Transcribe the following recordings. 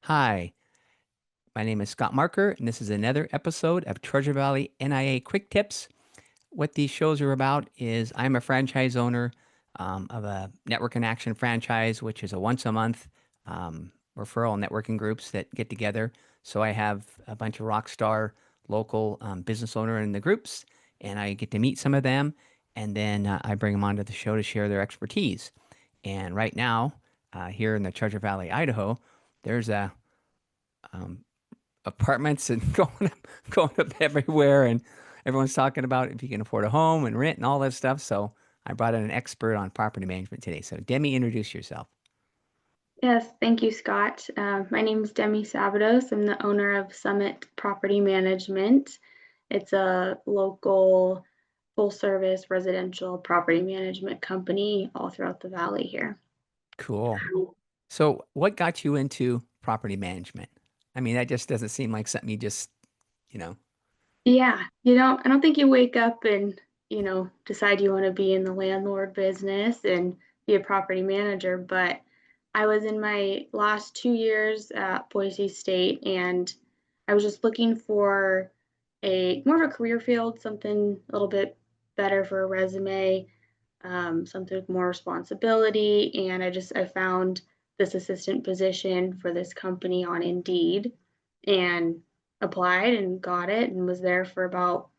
Hi, my name is Scott Marker, and this is another episode of Treasure Valley NIA Quick Tips. What these shows are about is I'm a franchise owner of a Network in Action franchise, which is a once a month referral networking groups that get together. So I have a bunch of rock star local business owner in the groups, and I get to meet some of them, and then I bring them onto the show to share their expertise. And right now, here in the Treasure Valley, Idaho, there's a apartments and going up everywhere, and everyone's talking about if you can afford a home and rent and all that stuff. So I brought in an expert on property management today. So Demi, introduce yourself. Yes, thank you, Scott. My name is Demi Sabados. I'm the owner of Summit Property Management. It's a local full-service residential property management company all throughout the valley here. Cool. So what got you into property management? I mean, that just doesn't seem like something you just, you know. Yeah, I don't think you wake up and, decide you want to be in the landlord business and be a property manager, but I was in my last 2 years at Boise State, and I was just looking for a more of a career field, something a little bit better for a resume, something with more responsibility. And I found this assistant position for this company on Indeed and applied and got it and was there for about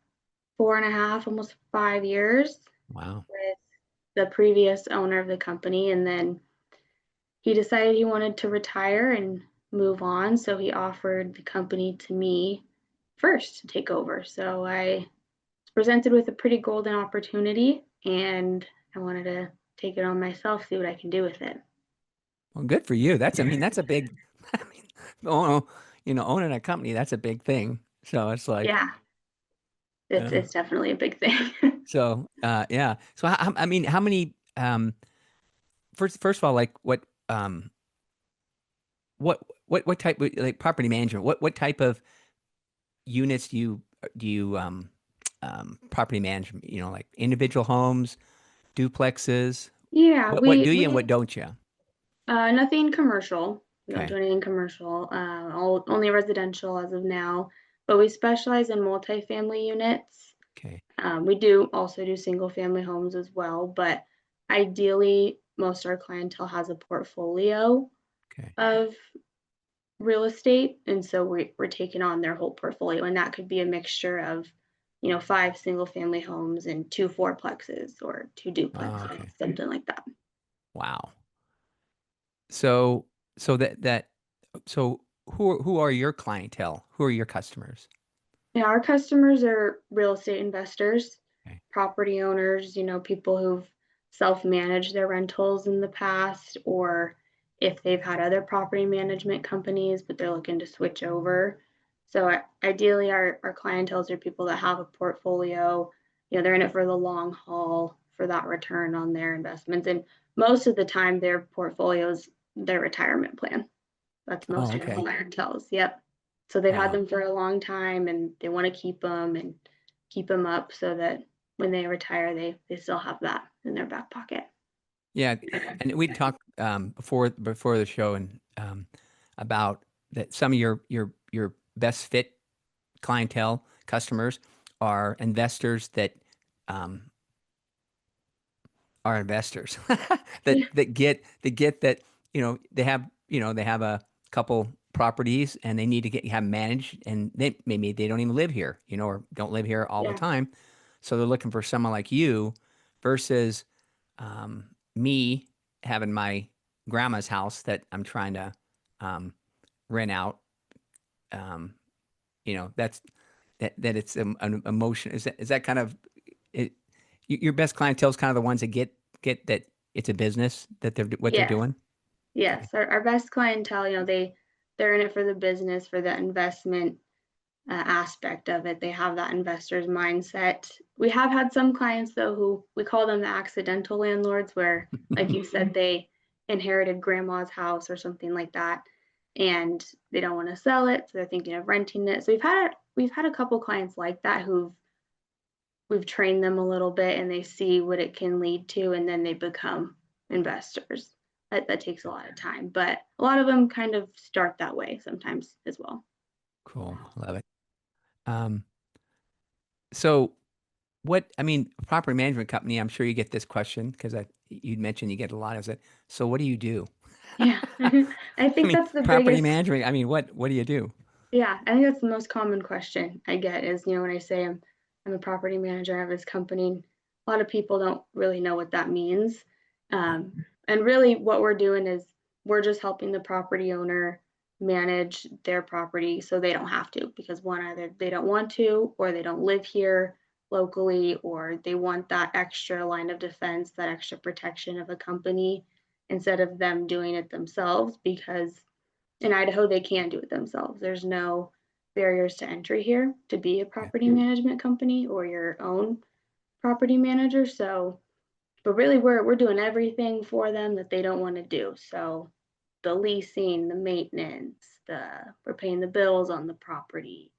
4.5, almost 5 years Wow. with the previous owner of the company. And then he decided he wanted to retire and move on. So he offered the company to me first to take over. So I was presented with a pretty golden opportunity, and I wanted to take it on myself, see what I can do with it. Well, good for you. I mean, that's a big, I mean, oh, owning a company, that's a big thing. So it's like, Yeah, it's uh, it's definitely a big thing. yeah. So I mean, how many, first of all, like what type of like property management? What type of units do you property management? You know, like individual homes, duplexes. Yeah, What do you and we what don't you? nothing commercial. We don't Okay, do anything commercial. Only residential as of now, but we specialize in multifamily units. okay, We do also do single family homes as well, but ideally, most of our clientele has a portfolio okay. of real estate, and so we're taking on their whole portfolio, and that could be a mixture of, 5 single family homes and 2 fourplexes or 2 Oh, duplexes, okay. something like that. Wow. So so so who are your clientele? Who are your customers? Yeah, our customers are real estate investors, Okay. property owners, people who've self-managed their rentals in the past, or if they've had other property management companies, but they're looking to switch over. So ideally, our clientels are people that have a portfolio, they're in it for the long haul for that return on their investments. And most of the time, their portfolios, their retirement plan. That's Oh, most of our okay. clientels. Yep. So they've had Wow. them for a long time and they want to keep them up so that when they retire, they still have that in their back pocket. Yeah, and we talked before the show and about that some of your best fit clientele customers are investors that um, are investors Yeah. that get that they have a couple properties and they need to get have managed, and maybe they don't even live here, or don't live here all the Yeah. time, so they're looking for someone like you versus me having my grandma's house that I'm trying to rent out. um, that's that it's an emotion. Is that kind of it? Your best clientele is kind of the ones that get that it's a business that they're Yes. doing. Okay. Yes. Our best clientele, they're in it for the business, for the investment aspect of it. They have that investor's mindset. We have had some clients though who we call them the accidental landlords, where, like you said, they inherited grandma's house or something like that, and they don't want to sell it, so they're thinking of renting it. So we've had a couple clients like that who've we've trained them a little bit and they see what it can lead to, and then they become investors. that takes a lot of time, but a lot of them kind of start that way sometimes as well. Cool. Love it. Um, so I mean, property management company, I'm sure you get this question because you'd mentioned you get a lot of it. So what do you do? Yeah. I I think mean, that's the property biggest. management, I mean, what do you do? Yeah, I think that's the most common question I get is, when I say I'm a property manager, I have this company, a lot of people don't really know what that means. And really what we're doing is we're just helping the property owner manage their property so they don't have to, because one, either they don't want to, or they don't live here locally, or they want that extra line of defense, that extra protection of a company instead of them doing it themselves, because in Idaho, they can do it themselves. There's no barriers to entry here to be a Okay. property management company or your own property manager. So, but really, we're doing everything for them that they don't want to do. So, the leasing, the maintenance, we're paying the bills on the property,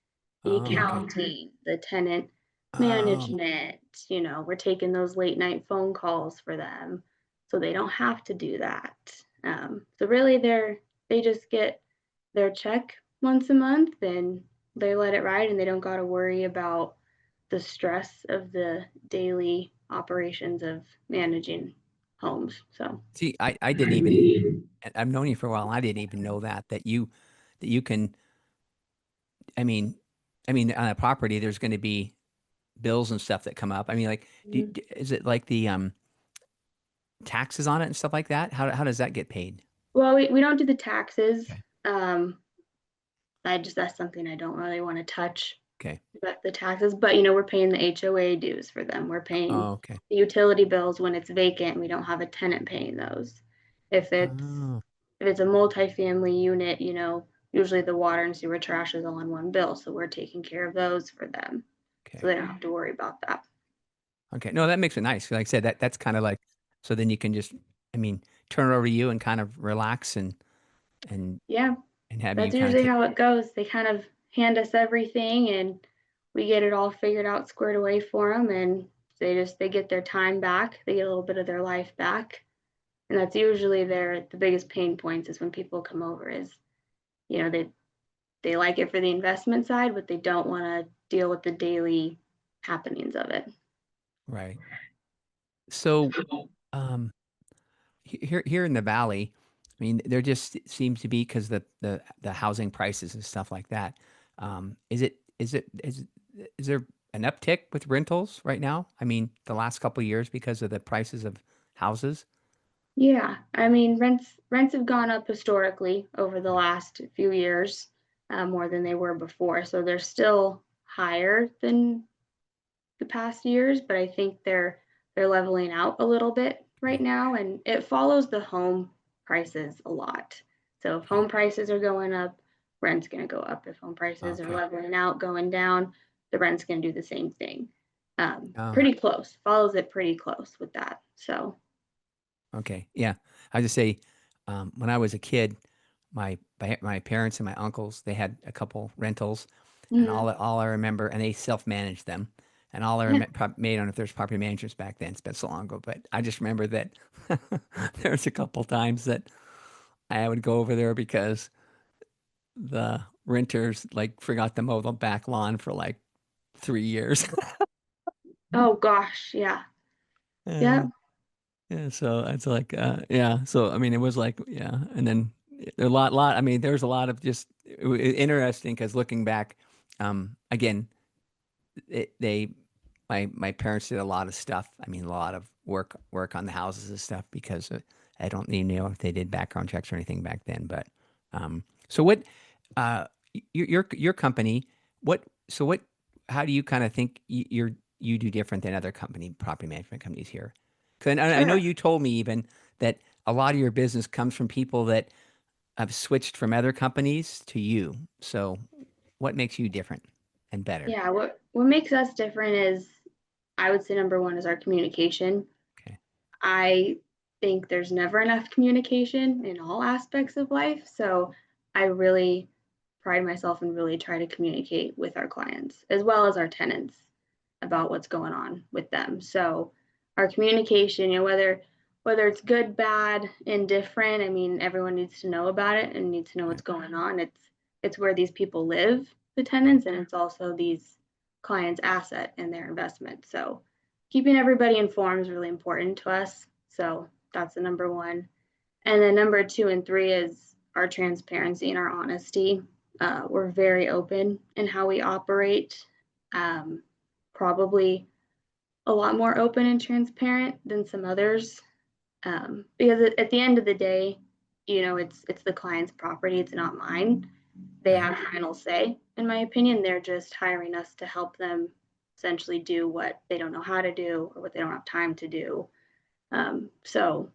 the Oh, okay. accounting, the tenant Oh, management. We're taking those late night phone calls for them, so they don't have to do that. So really, they just get their check once a month and they let it ride, and they don't got to worry about the stress of the daily operations of managing homes. So see, I didn't even, I've known you for a while. I didn't even know that you can, I mean, on a property, there's going to be bills and stuff that come up. I mean, like, is it like the taxes on it and stuff like that? How does that get paid? well, we don't do the taxes. Okay. Um, that's something I don't really want to touch, Okay. but the taxes. But we're paying the HOA dues for them. We're paying Oh, okay. the utility bills when it's vacant. We don't have a tenant paying those. If it's Oh, if it's a multifamily unit, usually the water and sewer trash is all on one bill, so we're taking care of those for them, so okay. they don't have to worry about that. Okay. No, that makes it nice. Like I said, that's kind of like, so then you can just, I mean, turn it over to you and kind of relax and Yeah, have you that's kind of usually take. how it goes. They kind of hand us everything, and we get it all figured out, squared away for them, and they get their time back. They get a little bit of their life back, and that's usually the biggest pain points is when people come over is they like it for the investment side, but they don't want to deal with the daily happenings of it. Right. So, um, here in the valley, I mean, there just seems to be because the housing prices and stuff like that. Is there an uptick with rentals right now? I mean, the last couple of years because of the prices of houses. Yeah, I mean rents have gone up historically over the last few years, more than they were before. So they're still higher than the past years, but I think they're leveling out a little bit right Okay. now, and it follows the home prices a lot. So if Okay. home prices are going up, rent's going to go up. If home prices are Okay. leveling out, going down, the rent's going to do the same thing. Oh, Pretty close, follows it pretty close with that. So okay. Yeah. I just say, when I was a kid, my parents and my uncles, they had a couple rentals, and mhm. all I remember, and they self-managed them. And all I Yeah. remember, made on if there's property managers back then, it's been so long ago, but I just remember that there's a couple times that I would go over there because the renters like forgot to mow the back lawn for like 3 years. Oh gosh, yeah. Uh, Yep. yeah, so it's like, yeah. So I mean, it was like, yeah, and then a lot. I mean, there's a lot of just interesting because looking back, again, they my parents did a lot of stuff. I mean, a lot of work on the houses and stuff because I don't even know if they did background checks or anything back then. But so what? Uh, your company, what? So what? How do you kind of think you do different than other property management companies here? Because I know Sure. you told me even that a lot of your business comes from people that have switched from other companies to you. So what makes you different and better? Yeah, what makes us different is I would say number one is our communication. Okay. I think there's never enough communication in all aspects of life. So I really pride myself and really try to communicate with our clients as well as our tenants about what's going on with them. So our communication, whether whether it's good, bad, indifferent. I mean, everyone needs to know about it and needs to know what's Right. going on. It's where these people live, the Right. tenants, and it's also these clients' asset and their investment. So keeping everybody informed is really important to us. So that's the number one. And then number two and three is our transparency and our honesty. We're very open in how we operate. Um, Probably a lot more open and transparent than some others, because at the end of the day, it's the client's property. It's not mine. They Right. have final say, in my opinion. They're just hiring us to help them essentially do what they don't know how to do or what they don't have time to do. So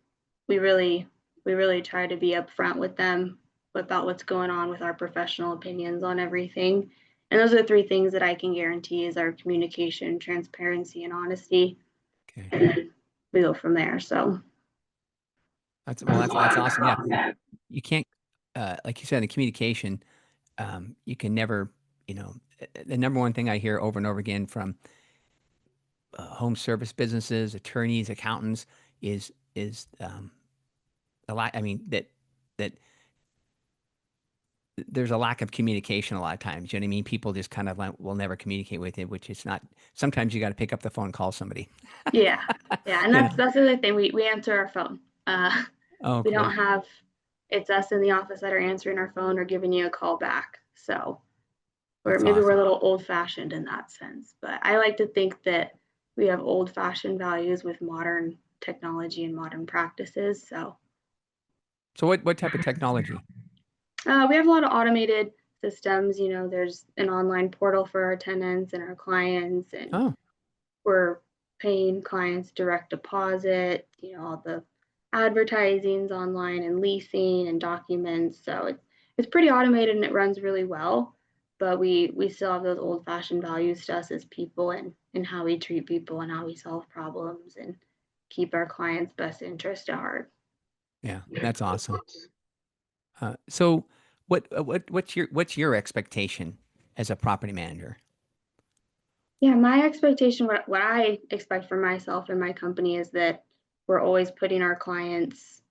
we really we really try to be upfront with them about what's going on with our professional opinions on everything. And those are the three things that I can guarantee is our communication, transparency, and honesty. Okay. And then we go from there. So That's awesome. Yeah. You can't, like you said, the communication, you can never, the number one thing I hear over and over again from home service businesses, attorneys, accountants is a lot. I mean, that there's a lack of communication a lot of times. You know what I mean? People just kind of like will never communicate with you, which is not, sometimes you got to pick up the phone and call somebody. yeah, yeah, and You know? that's the other thing. We answer our phone. Oh, We don't cool. have it's us in the office that are answering our phone or giving you a call back. So That's we're a awesome. little old fashioned in that sense. But I like to think that we have old fashioned values with modern technology and modern practices. So So what type of technology? we have a lot of automated systems. There's an online portal for our tenants and our clients, and Oh, we're paying clients direct deposit, all the advertising's online and leasing and documents. So it's pretty automated and it runs really well. But we still have those old fashioned values to us as people and how we treat people and how we solve problems and keep our clients' best interest at heart. yeah, that's awesome. So what's your expectation as a property manager? Yeah, my expectation, what I expect for myself and my company is that we're always putting our clients'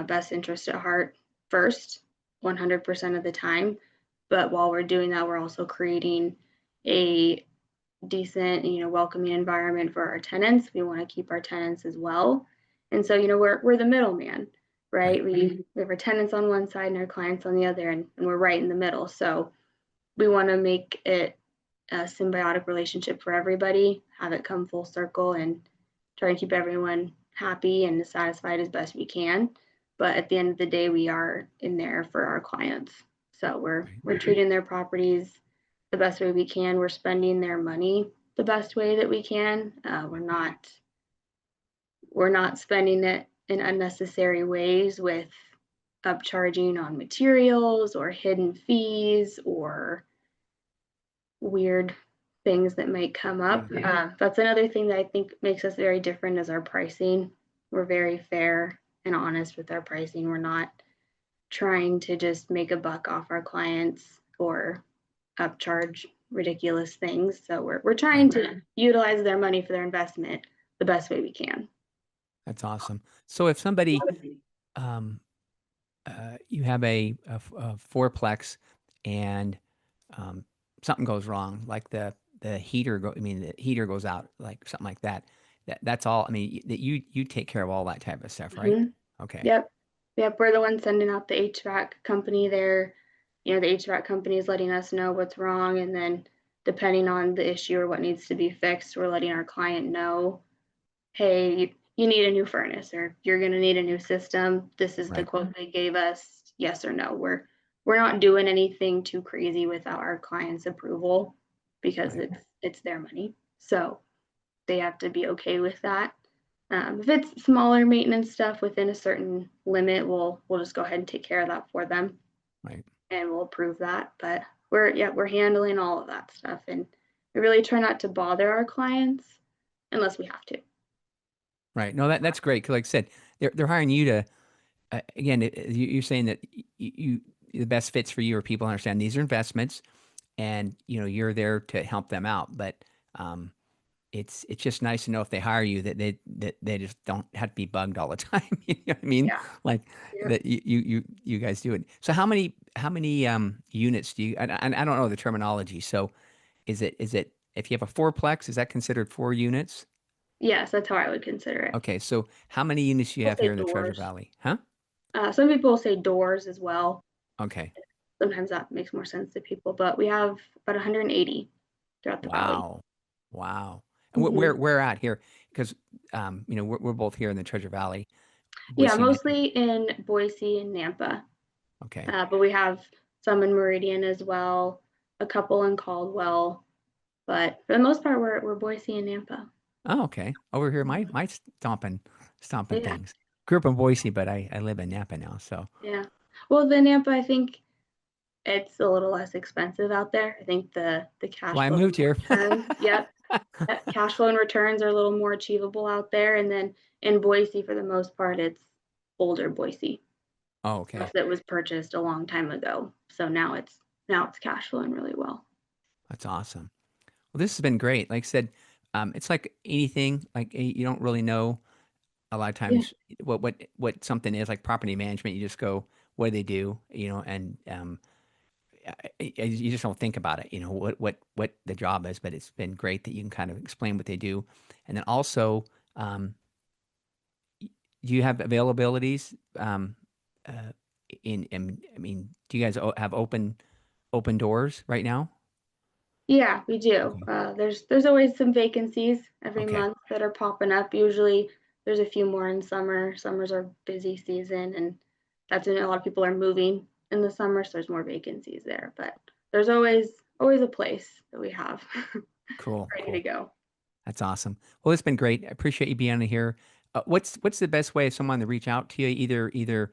best interest at heart first, 100% of the time. But while we're doing that, we're also creating a decent, welcoming environment for our tenants. We want to keep our tenants as well. And so, we're the middleman, Right. right? We have our tenants on one side and our clients on the other, and we're right in the middle. So we want to make it a symbiotic relationship for everybody, have it come full circle, and try to keep everyone happy and satisfied as best we can. But at the end of the day, we are in there for our clients. So we're Right. we're treating their properties the best way we can. We're spending their money the best way that we can. We're not spending it in unnecessary ways with upcharging on materials or hidden fees or weird things that might come up. Yeah. That's another thing that I think makes us very different is our pricing. We're very fair and honest with our pricing. We're not trying to just make a buck off our clients or upcharge ridiculous things. So we're trying Right. to utilize their money for their investment the best way we can. That's awesome. So if somebody, um, you have a fourplex and um, something goes wrong, like the heater I mean the heater goes out, like something like that. That's all. I mean, that you take care of all that type of stuff, right? Mm-hmm. Okay. Yep. Yep. We're the ones sending out the HVAC company there. The HVAC company is letting us know what's wrong. And then depending on the issue or what needs to be fixed, we're letting our client know, hey, you need a new furnace or you're going to need a new system. This is the Right. quote they gave us. Yes or no. We're not doing anything too crazy without our client's approval because Right. it's their money. So they have to be okay with that. If it's smaller maintenance stuff within a certain limit, we'll just go ahead and take care of that for them, Right. and we'll approve that. But we're handling all of that stuff, and we really try not to bother our clients unless we have to. Right. No, that's great. 'Cause like I said, they're hiring you to again. You're saying that the best fits for you are people understand these are investments, and you're there to help them out. But um, it's just nice to know if they hire you that they just don't have to be bugged all the time. You know what I mean? Yeah. Like Yep. that you guys do it. So how many units do you? And I don't know the terminology. So is it if you have a fourplex, is that considered 4 units? Yes, that's how I would consider it. Okay, so how many units do you We'll have say here in the Treasure doors. Valley? Huh? Some people say doors as well. Okay. Sometimes that makes more sense to people, but we have about 180 throughout the valley. Wow. Wow. And Hmm. where at here? Because we're both here in the Treasure Valley, Yeah, Boise, Idaho. mostly in Boise and Nampa, Okay. but we have some in Meridian as well, a couple in Caldwell, but for the most part, we're Boise and Nampa. Oh, okay. Over here, Yeah. my stomping Yeah. things. Grew up in Boise, but I live in Napa now. So, Yeah. Well, the Nampa, I think it's a little less expensive out there. I think the that's cash why I flow moved and here. returns, yep, cash flow and returns are a little more achievable out there. And then in Boise, for the most part, it's older Boise Oh, stuff okay. that was purchased a long time ago. So now it's cash flowing really well. That's awesome. Well, this has been great. Like I said, it's like anything. Like you don't really know a lot of Yeah. times what something is like property management. You just go, what do they do? And you just don't think about it. What the job is. But it's been great that you can kind of explain what they do, and then also, um, do you have availabilities? Uh, I mean, do you guys have open doors right now? Yeah, we do. Okay. There's always some vacancies every Okay. month that are popping up. Usually there's a few more in summer. Summer's our busy season, and that's when a lot of people are moving in the summer, so there's more vacancies there. But there's always a place that we have Cool. ready to Cool. go. That's awesome. Well, it's been great. I appreciate you being on here. What's the best way of someone to reach out to you? Either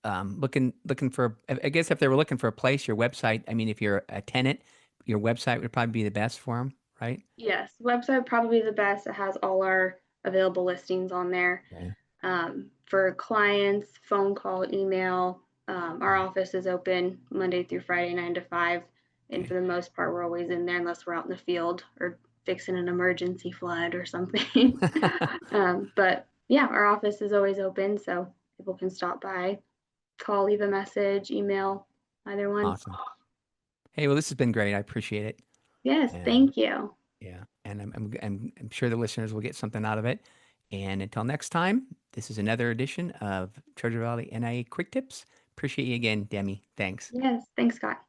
looking for. I guess if they were looking for a place, your website. I mean, if you're a tenant, your website would probably be the best for them, right? Yes, website probably the best. It has all our available listings on there. Okay. For clients, phone call, email. Our Okay. office is open Monday through Friday, 9 to 5. And for Okay. the most part, we're always in there unless we're out in the field or fixing an emergency flood or something. But yeah, our office is always open, so people can stop by, call, leave a message, email, either one. Awesome. Hey, well, this has been great. I appreciate it. Yes, And thank you. yeah, and I'm sure the listeners will get something out of it. And until next time, this is another edition of Treasure Valley NIA Quick Tips. Appreciate you again, Demi. Thanks. Yes, thanks, Scott.